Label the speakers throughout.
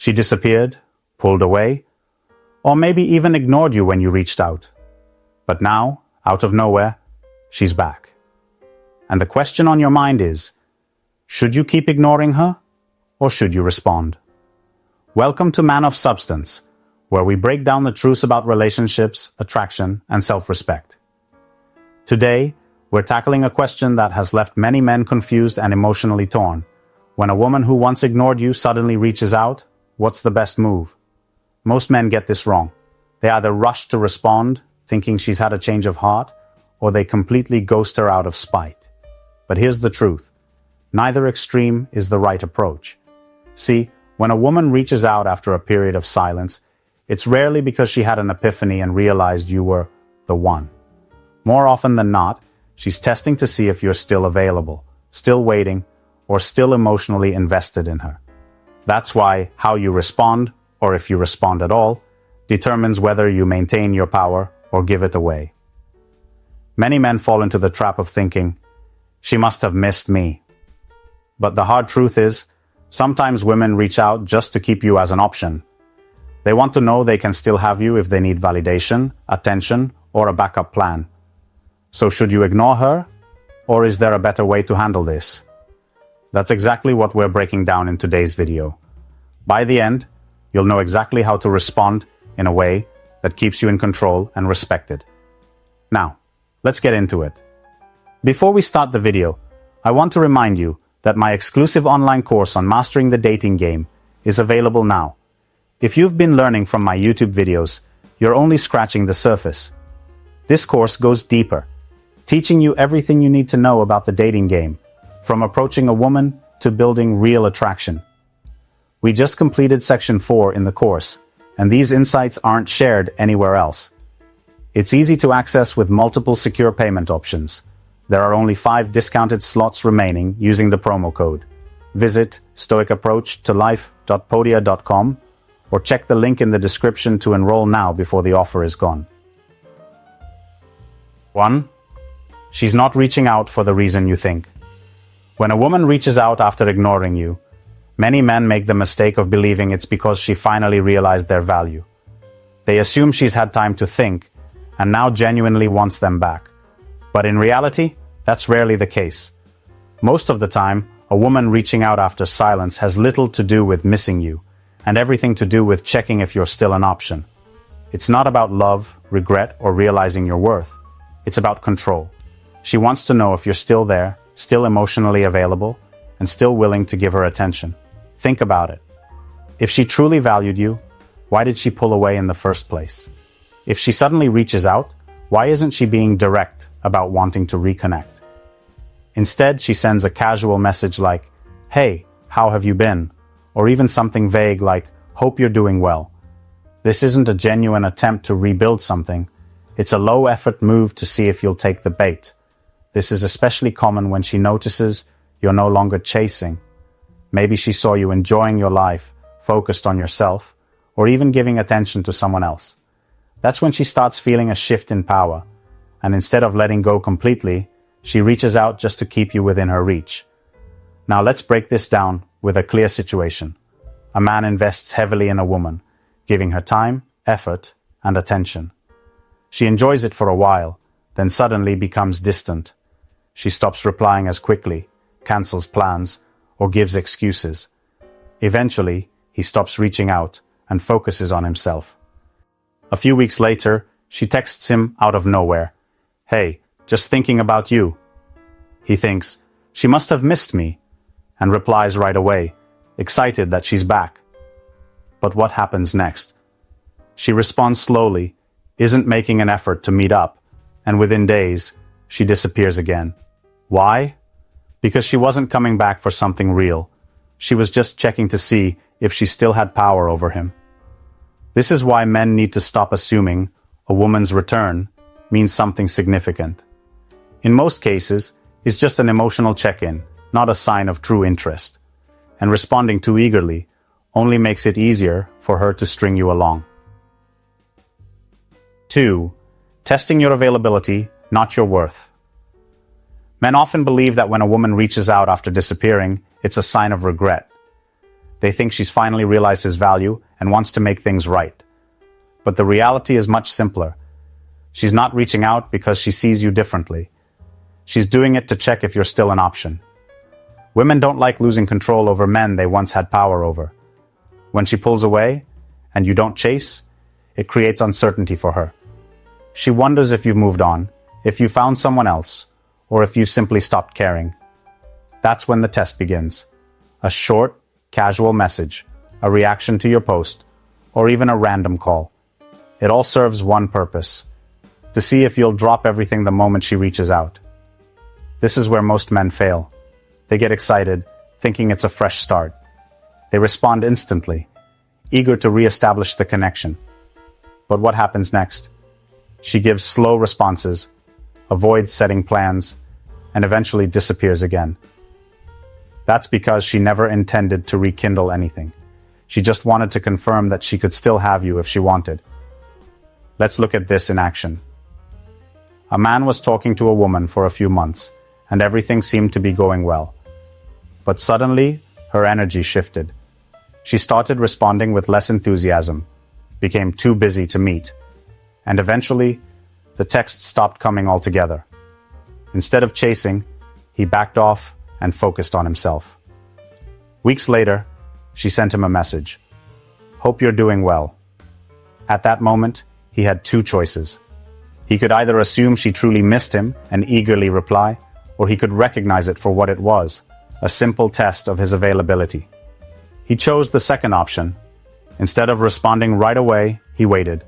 Speaker 1: She disappeared, pulled away, or maybe even ignored you when you reached out. But now, out of nowhere, she's back. And the question on your mind is, should you keep ignoring her, or should you respond? Welcome to Man of Substance, where we break down the truths about relationships, attraction, and self-respect. Today, we're tackling a question that has left many men confused and emotionally torn. When a woman who once ignored you suddenly reaches out, what's the best move? Most men get this wrong. They either rush to respond, thinking she's had a change of heart, or they completely ghost her out of spite. But here's the truth. Neither extreme is the right approach. See, when a woman reaches out after a period of silence, it's rarely because she had an epiphany and realized you were the one. More often than not, she's testing to see if you're still available, still waiting, or still emotionally invested in her. That's why how you respond, or if you respond at all, determines whether you maintain your power or give it away. Many men fall into the trap of thinking, she must have missed me. But the hard truth is, sometimes women reach out just to keep you as an option. They want to know they can still have you if they need validation, attention, or a backup plan. So should you ignore her, or is there a better way to handle this? That's exactly what we're breaking down in today's video. By the end, you'll know exactly how to respond in a way that keeps you in control and respected. Now, let's get into it. Before we start the video, I want to remind you that my exclusive online course on mastering the dating game is available now. If you've been learning from my YouTube videos, you're only scratching the surface. This course goes deeper, teaching you everything you need to know about the dating game, from approaching a woman to building real attraction. We just completed section 4 in the course, and these insights aren't shared anywhere else. It's easy to access with multiple secure payment options. There are only 5 discounted slots remaining using the promo code. Visit stoicapproachtolife.podia.com or check the link in the description to enroll now before the offer is gone. 1. She's not reaching out for the reason you think. When a woman reaches out after ignoring you, many men make the mistake of believing it's because she finally realized their value. They assume she's had time to think and now genuinely wants them back. But in reality, that's rarely the case. Most of the time, a woman reaching out after silence has little to do with missing you, and everything to do with checking if you're still an option. It's not about love, regret, or realizing your worth. It's about control. She wants to know if you're still there, still emotionally available, and still willing to give her attention. Think about it. If she truly valued you, why did she pull away in the first place? If she suddenly reaches out, why isn't she being direct about wanting to reconnect? Instead, she sends a casual message like, "Hey, how have you been?" Or even something vague like, "Hope you're doing well." This isn't a genuine attempt to rebuild something. It's a low-effort move to see if you'll take the bait. This is especially common when she notices you're no longer chasing. Maybe she saw you enjoying your life, focused on yourself, or even giving attention to someone else. That's when she starts feeling a shift in power, and instead of letting go completely, she reaches out just to keep you within her reach. Now let's break this down with a clear situation. A man invests heavily in a woman, giving her time, effort, and attention. She enjoys it for a while, then suddenly becomes distant. She stops replying as quickly, cancels plans, or gives excuses. Eventually, he stops reaching out and focuses on himself. A few weeks later, she texts him out of nowhere. "Hey, just thinking about you." He thinks, "She must have missed me," and replies right away, excited that she's back. But what happens next? She responds slowly, isn't making an effort to meet up, and within days, she disappears again. Why? Because she wasn't coming back for something real. She was just checking to see if she still had power over him. This is why men need to stop assuming a woman's return means something significant. In most cases, it's just an emotional check-in, not a sign of true interest. And responding too eagerly only makes it easier for her to string you along. 2. Testing your availability, not your worth. Men often believe that when a woman reaches out after disappearing, it's a sign of regret. They think she's finally realized his value and wants to make things right. But the reality is much simpler. She's not reaching out because she sees you differently. She's doing it to check if you're still an option. Women don't like losing control over men they once had power over. When she pulls away, and you don't chase, it creates uncertainty for her. She wonders if you've moved on, if you found someone else, or if you've simply stopped caring. That's when the test begins. A short, casual message, a reaction to your post, or even a random call. It all serves one purpose: to see if you'll drop everything the moment she reaches out. This is where most men fail. They get excited, thinking it's a fresh start. They respond instantly, eager to re-establish the connection. But what happens next? She gives slow responses, avoids setting plans, and eventually disappears again. That's because she never intended to rekindle anything. She just wanted to confirm that she could still have you if she wanted. Let's look at this in action. A man was talking to a woman for a few months, and everything seemed to be going well. But suddenly, her energy shifted. She started responding with less enthusiasm, became too busy to meet, and eventually, the text stopped coming altogether. Instead of chasing, he backed off and focused on himself. Weeks later, she sent him a message. "Hope you're doing well." At that moment, he had two choices. He could either assume she truly missed him and eagerly reply, or he could recognize it for what it was, a simple test of his availability. He chose the second option. Instead of responding right away, he waited.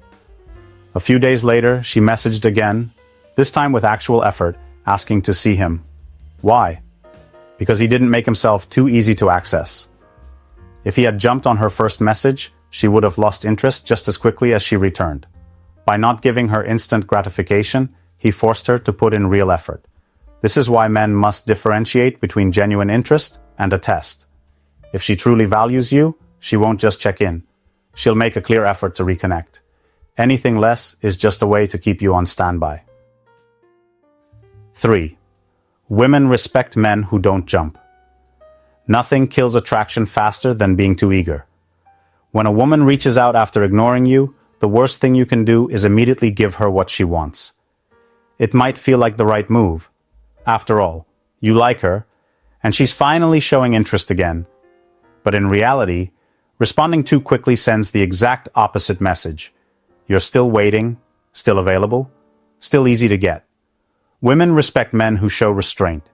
Speaker 1: A few days later, she messaged again, this time with actual effort, asking to see him. Why? Because he didn't make himself too easy to access. If he had jumped on her first message, she would have lost interest just as quickly as she returned. By not giving her instant gratification, he forced her to put in real effort. This is why men must differentiate between genuine interest and a test. If she truly values you, she won't just check in. She'll make a clear effort to reconnect. Anything less is just a way to keep you on standby. 3. Women respect men who don't jump. Nothing kills attraction faster than being too eager. When a woman reaches out after ignoring you, the worst thing you can do is immediately give her what she wants. It might feel like the right move. After all, you like her, and she's finally showing interest again. But in reality, responding too quickly sends the exact opposite message. You're still waiting, still available, still easy to get. Women respect men who show restraint.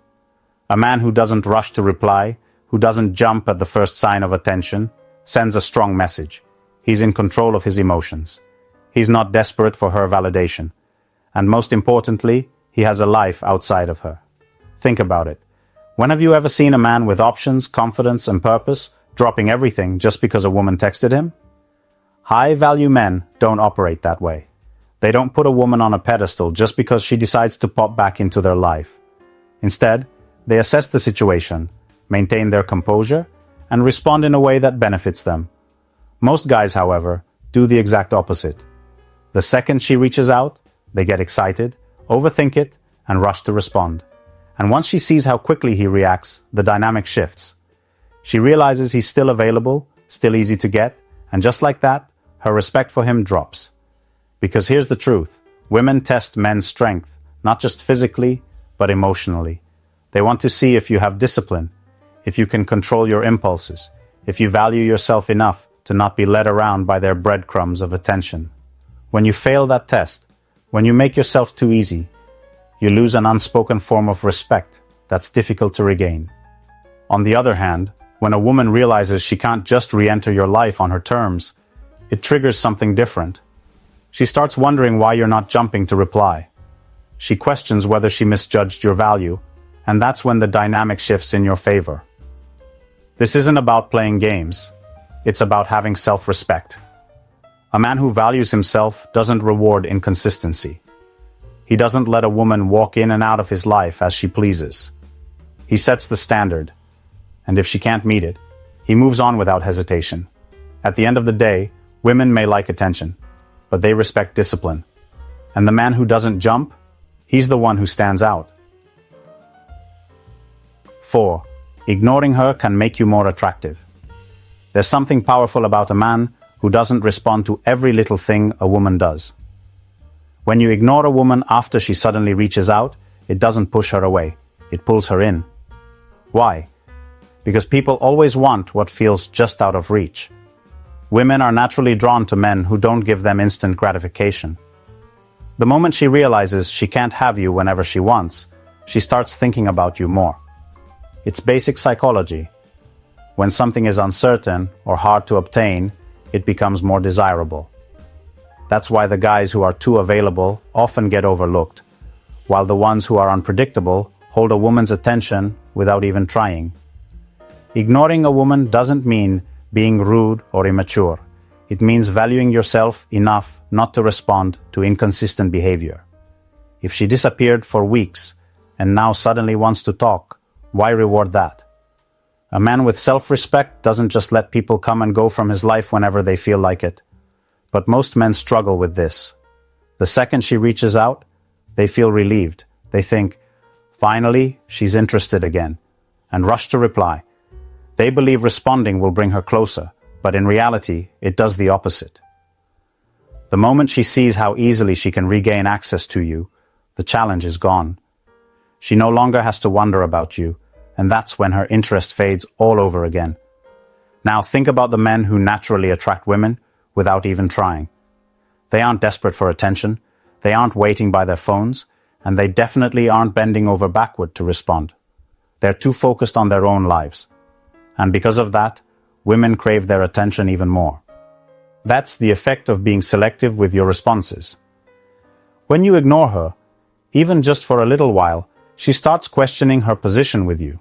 Speaker 1: A man who doesn't rush to reply, who doesn't jump at the first sign of attention, sends a strong message. He's in control of his emotions. He's not desperate for her validation. And most importantly, he has a life outside of her. Think about it. When have you ever seen a man with options, confidence, and purpose dropping everything just because a woman texted him? High-value men don't operate that way. They don't put a woman on a pedestal just because she decides to pop back into their life. Instead, they assess the situation, maintain their composure, and respond in a way that benefits them. Most guys, however, do the exact opposite. The second she reaches out, they get excited, overthink it, and rush to respond. And once she sees how quickly he reacts, the dynamic shifts. She realizes he's still available, still easy to get, and just like that, her respect for him drops. Because here's the truth, women test men's strength, not just physically, but emotionally. They want to see if you have discipline, if you can control your impulses, if you value yourself enough to not be led around by their breadcrumbs of attention. When you fail that test, when you make yourself too easy, you lose an unspoken form of respect that's difficult to regain. On the other hand, when a woman realizes she can't just re-enter your life on her terms, it triggers something different. She starts wondering why you're not jumping to reply. She questions whether she misjudged your value, and that's when the dynamic shifts in your favor. This isn't about playing games. It's about having self-respect. A man who values himself doesn't reward inconsistency. He doesn't let a woman walk in and out of his life as she pleases. He sets the standard, and if she can't meet it, he moves on without hesitation. At the end of the day, women may like attention, but they respect discipline. And the man who doesn't jump, he's the one who stands out. 4. Ignoring her can make you more attractive. There's something powerful about a man who doesn't respond to every little thing a woman does. When you ignore a woman after she suddenly reaches out, it doesn't push her away, it pulls her in. Why? Because people always want what feels just out of reach. Women are naturally drawn to men who don't give them instant gratification. The moment she realizes she can't have you whenever she wants, she starts thinking about you more. It's basic psychology. When something is uncertain or hard to obtain, it becomes more desirable. That's why the guys who are too available often get overlooked, while the ones who are unpredictable hold a woman's attention without even trying. Ignoring a woman doesn't mean being rude or immature. It means valuing yourself enough not to respond to inconsistent behavior. If she disappeared for weeks and now suddenly wants to talk, why reward that? A man with self-respect doesn't just let people come and go from his life whenever they feel like it. But most men struggle with this. The second she reaches out, they feel relieved. They think, finally, she's interested again, and rush to reply. They believe responding will bring her closer, but in reality, it does the opposite. The moment she sees how easily she can regain access to you, the challenge is gone. She no longer has to wonder about you, and that's when her interest fades all over again. Now think about the men who naturally attract women without even trying. They aren't desperate for attention, they aren't waiting by their phones, and they definitely aren't bending over backward to respond. They're too focused on their own lives. And because of that, women crave their attention even more. That's the effect of being selective with your responses. When you ignore her, even just for a little while, she starts questioning her position with you.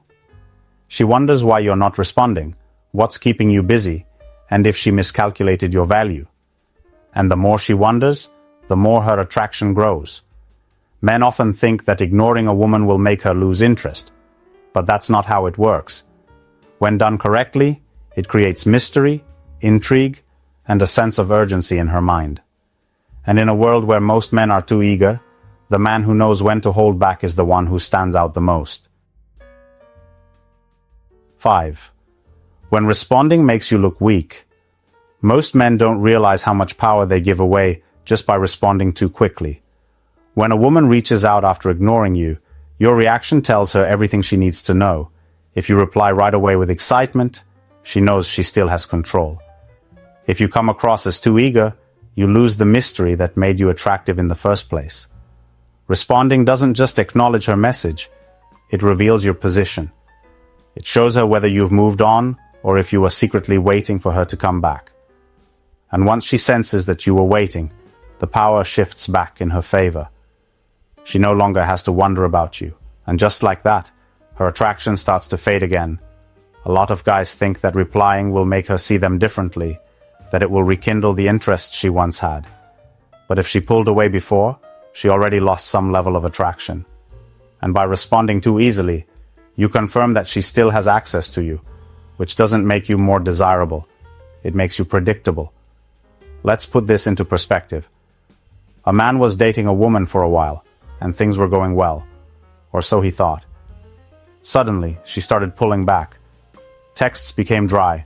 Speaker 1: She wonders why you're not responding, what's keeping you busy, and if she miscalculated your value. And the more she wonders, the more her attraction grows. Men often think that ignoring a woman will make her lose interest, but that's not how it works. When done correctly, it creates mystery, intrigue, and a sense of urgency in her mind. And in a world where most men are too eager, the man who knows when to hold back is the one who stands out the most. 5. When responding makes you look weak. Most men don't realize how much power they give away just by responding too quickly. When a woman reaches out after ignoring you, your reaction tells her everything she needs to know. If you reply right away with excitement, she knows she still has control. If you come across as too eager, you lose the mystery that made you attractive in the first place. Responding doesn't just acknowledge her message, it reveals your position. It shows her whether you've moved on or if you were secretly waiting for her to come back. And once she senses that you were waiting, the power shifts back in her favor. She no longer has to wonder about you, and just like that, her attraction starts to fade again. A lot of guys think that replying will make her see them differently, that it will rekindle the interest she once had. But if she pulled away before, she already lost some level of attraction. And by responding too easily, you confirm that she still has access to you, which doesn't make you more desirable. It makes you predictable. Let's put this into perspective. A man was dating a woman for a while, and things were going well, or so he thought. Suddenly, she started pulling back. Texts became dry,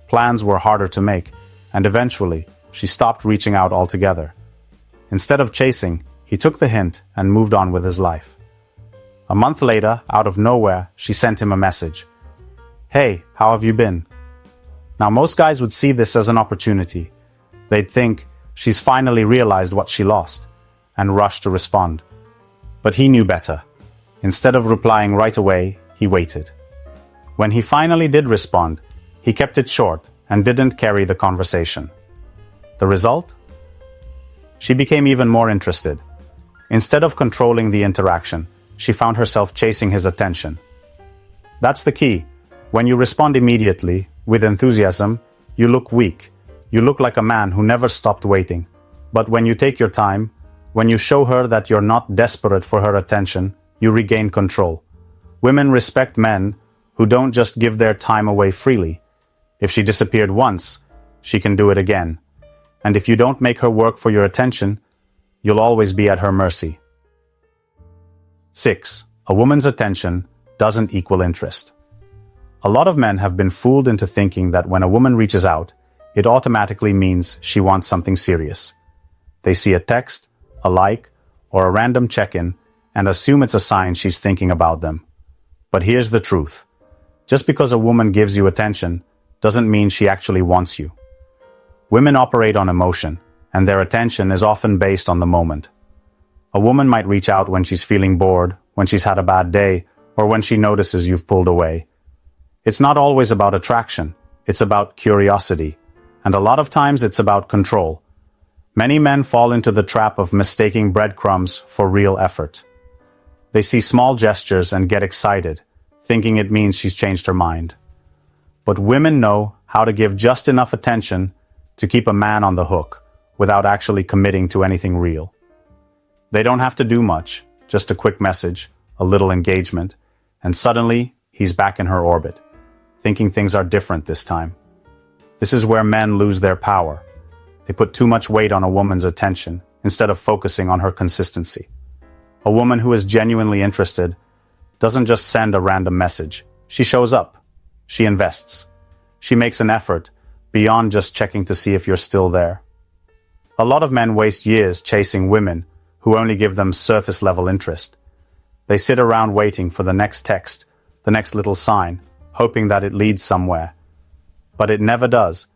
Speaker 1: plans were harder to make, and eventually, she stopped reaching out altogether. Instead of chasing, he took the hint and moved on with his life. A month later, out of nowhere, she sent him a message. "Hey, how have you been?" Now, most guys would see this as an opportunity. They'd think, she's finally realized what she lost, and rush to respond. But he knew better. Instead of replying right away, he waited. When he finally did respond, he kept it short and didn't carry the conversation. The result? She became even more interested. Instead of controlling the interaction, she found herself chasing his attention. That's the key. When you respond immediately, with enthusiasm, you look weak. You look like a man who never stopped waiting. But when you take your time, when you show her that you're not desperate for her attention, you regain control. Women respect men who don't just give their time away freely. If she disappeared once, she can do it again. And if you don't make her work for your attention, you'll always be at her mercy. 6. A woman's attention doesn't equal interest. A lot of men have been fooled into thinking that when a woman reaches out, it automatically means she wants something serious. They see a text, a like, or a random check-in and assume it's a sign she's thinking about them. But here's the truth. Just because a woman gives you attention doesn't mean she actually wants you. Women operate on emotion, and their attention is often based on the moment. A woman might reach out when she's feeling bored, when she's had a bad day, or when she notices you've pulled away. It's not always about attraction, it's about curiosity, and a lot of times it's about control. Many men fall into the trap of mistaking breadcrumbs for real effort. They see small gestures and get excited, thinking it means she's changed her mind. But women know how to give just enough attention to keep a man on the hook, without actually committing to anything real. They don't have to do much, just a quick message, a little engagement, and suddenly he's back in her orbit, thinking things are different this time. This is where men lose their power. They put too much weight on a woman's attention instead of focusing on her consistency. A woman who is genuinely interested doesn't just send a random message. She shows up. She invests. She makes an effort beyond just checking to see if you're still there. A lot of men waste years chasing women who only give them surface-level interest. They sit around waiting for the next text, the next little sign, hoping that it leads somewhere. But it never does,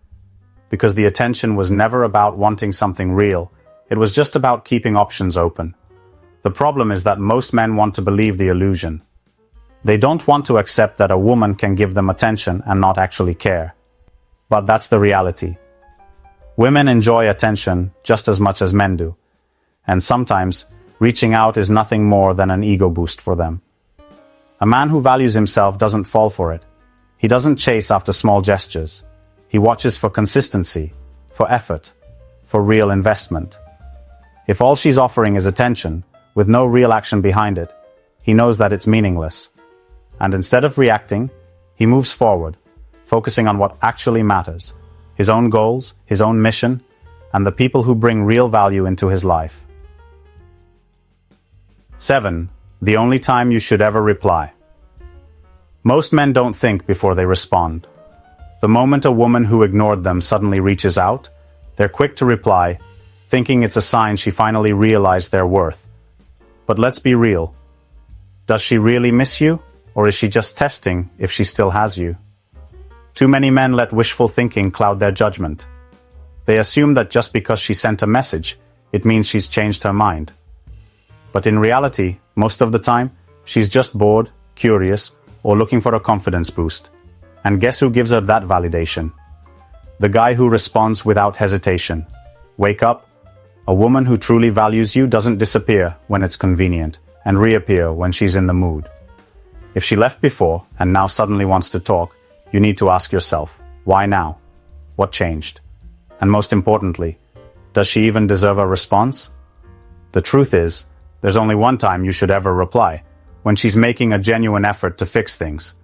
Speaker 1: because the attention was never about wanting something real. It was just about keeping options open. The problem is that most men want to believe the illusion. They don't want to accept that a woman can give them attention and not actually care. But that's the reality. Women enjoy attention just as much as men do. And sometimes, reaching out is nothing more than an ego boost for them. A man who values himself doesn't fall for it. He doesn't chase after small gestures. He watches for consistency, for effort, for real investment. If all she's offering is attention, with no real action behind it, he knows that it's meaningless. And instead of reacting, he moves forward, focusing on what actually matters, his own goals, his own mission, and the people who bring real value into his life. 7. The only time you should ever reply. Most men don't think before they respond. The moment a woman who ignored them suddenly reaches out, they're quick to reply, thinking it's a sign she finally realized their worth. But let's be real. Does she really miss you, or is she just testing if she still has you? Too many men let wishful thinking cloud their judgment. They assume that just because she sent a message, it means she's changed her mind. But in reality, most of the time, she's just bored, curious, or looking for a confidence boost. And guess who gives her that validation? The guy who responds without hesitation. Wake up. A woman who truly values you doesn't disappear when it's convenient and reappear when she's in the mood. If she left before and now suddenly wants to talk, you need to ask yourself, why now? What changed? And most importantly, does she even deserve a response? The truth is, there's only one time you should ever reply, when she's making a genuine effort to fix things.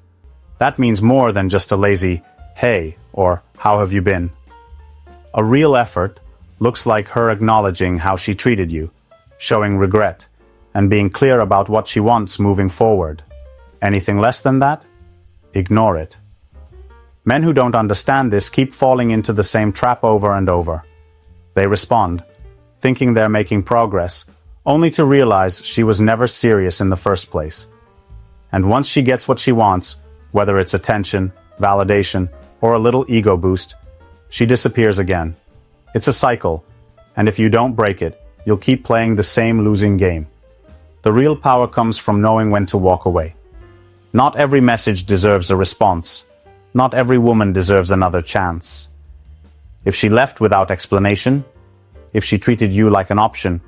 Speaker 1: That means more than just a lazy, hey, or how have you been? A real effort looks like her acknowledging how she treated you, showing regret, and being clear about what she wants moving forward. Anything less than that? Ignore it. Men who don't understand this keep falling into the same trap over and over. They respond, thinking they're making progress, only to realize she was never serious in the first place. And once she gets what she wants, whether it's attention, validation, or a little ego boost, she disappears again. It's a cycle, and if you don't break it, you'll keep playing the same losing game. The real power comes from knowing when to walk away. Not every message deserves a response. Not every woman deserves another chance. If she left without explanation, if she treated you like an option,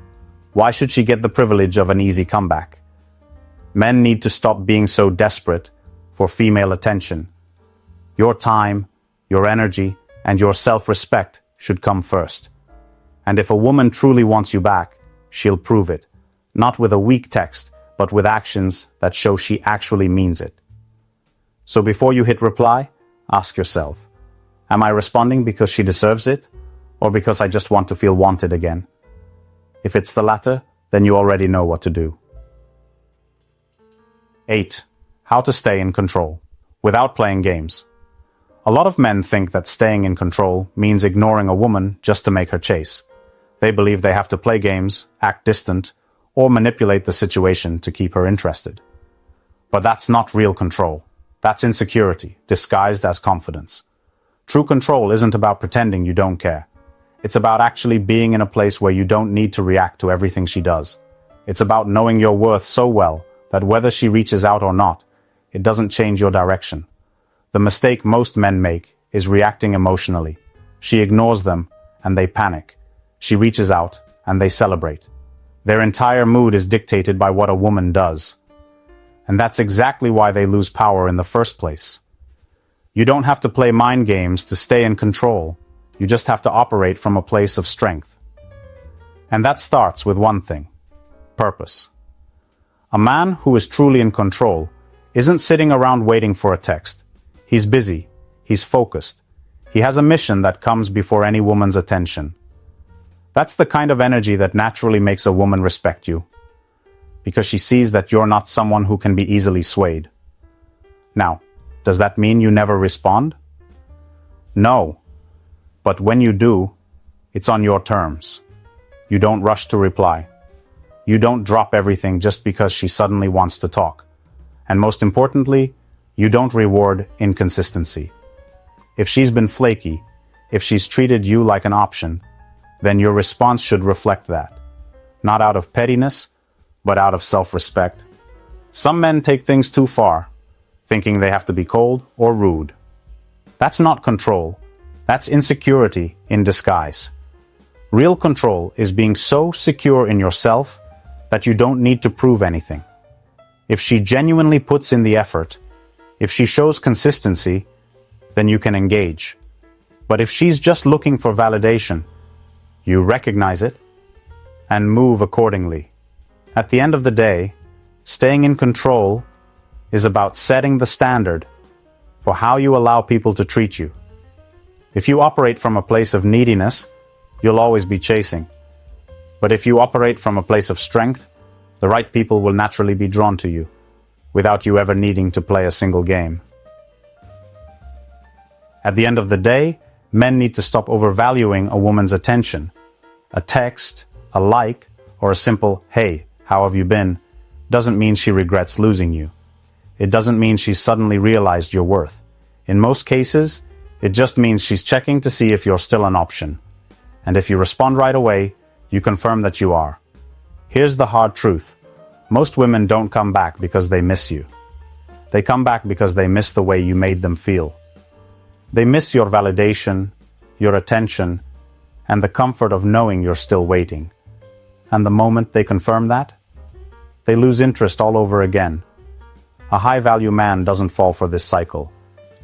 Speaker 1: why should she get the privilege of an easy comeback? Men need to stop being so desperate for female attention. Your time, your energy, and your self-respect should come first. And if a woman truly wants you back, she'll prove it, not with a weak text, but with actions that show she actually means it. So before you hit reply, ask yourself, am I responding because she deserves it, or because I just want to feel wanted again? If it's the latter, then you already know what to do. 8. How to stay in control. without playing games. A lot of men think that staying in control means ignoring a woman just to make her chase. They believe they have to play games, act distant, or manipulate the situation to keep her interested. But that's not real control. That's insecurity, disguised as confidence. True control isn't about pretending you don't care. It's about actually being in a place where you don't need to react to everything she does. It's about knowing your worth so well that whether she reaches out or not, it doesn't change your direction. The mistake most men make is reacting emotionally. She ignores them, and they panic. She reaches out, and they celebrate. Their entire mood is dictated by what a woman does. And that's exactly why they lose power in the first place. You don't have to play mind games to stay in control. You just have to operate from a place of strength. And that starts with one thing: purpose. A man who is truly in control isn't sitting around waiting for a text. He's busy. He's focused. He has a mission that comes before any woman's attention. That's the kind of energy that naturally makes a woman respect you, because she sees that you're not someone who can be easily swayed. Now, does that mean you never respond? No. But when you do, it's on your terms. You don't rush to reply. You don't drop everything just because she suddenly wants to talk. And most importantly, you don't reward inconsistency. If she's been flaky, if she's treated you like an option, then your response should reflect that. Not out of pettiness, but out of self-respect. Some men take things too far, thinking they have to be cold or rude. That's not control. That's insecurity in disguise. Real control is being so secure in yourself that you don't need to prove anything. If she genuinely puts in the effort, if she shows consistency, then you can engage. But if she's just looking for validation, you recognize it and move accordingly. At the end of the day, staying in control is about setting the standard for how you allow people to treat you. If you operate from a place of neediness, you'll always be chasing. But if you operate from a place of strength, the right people will naturally be drawn to you, without you ever needing to play a single game. At the end of the day, men need to stop overvaluing a woman's attention. A text, a like, or a simple, "Hey, how have you been?" doesn't mean she regrets losing you. It doesn't mean she's suddenly realized your worth. In most cases, it just means she's checking to see if you're still an option. And if you respond right away, you confirm that you are. Here's the hard truth. Most women don't come back because they miss you. They come back because they miss the way you made them feel. They miss your validation, your attention, and the comfort of knowing you're still waiting. And the moment they confirm that, they lose interest all over again. A high-value man doesn't fall for this cycle.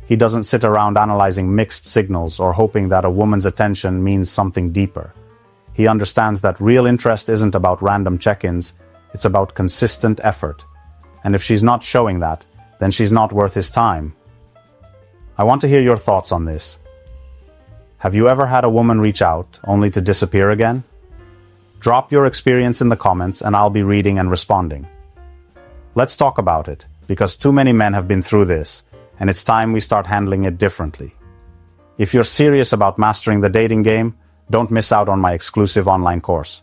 Speaker 1: He doesn't sit around analyzing mixed signals or hoping that a woman's attention means something deeper. He understands that real interest isn't about random check-ins, it's about consistent effort. And if she's not showing that, then she's not worth his time. I want to hear your thoughts on this. Have you ever had a woman reach out only to disappear again? Drop your experience in the comments and I'll be reading and responding. Let's talk about it, because too many men have been through this, and it's time we start handling it differently. If you're serious about mastering the dating game, don't miss out on my exclusive online course.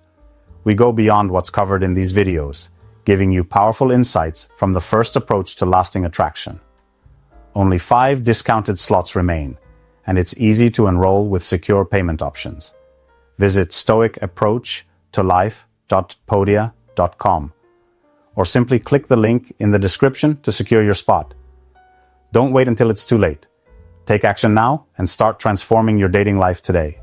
Speaker 1: We go beyond what's covered in these videos, giving you powerful insights from the first approach to lasting attraction. Only 5 discounted slots remain, and it's easy to enroll with secure payment options. Visit stoicapproachtolife.podia.com or simply click the link in the description to secure your spot. Don't wait until it's too late. Take action now and start transforming your dating life today.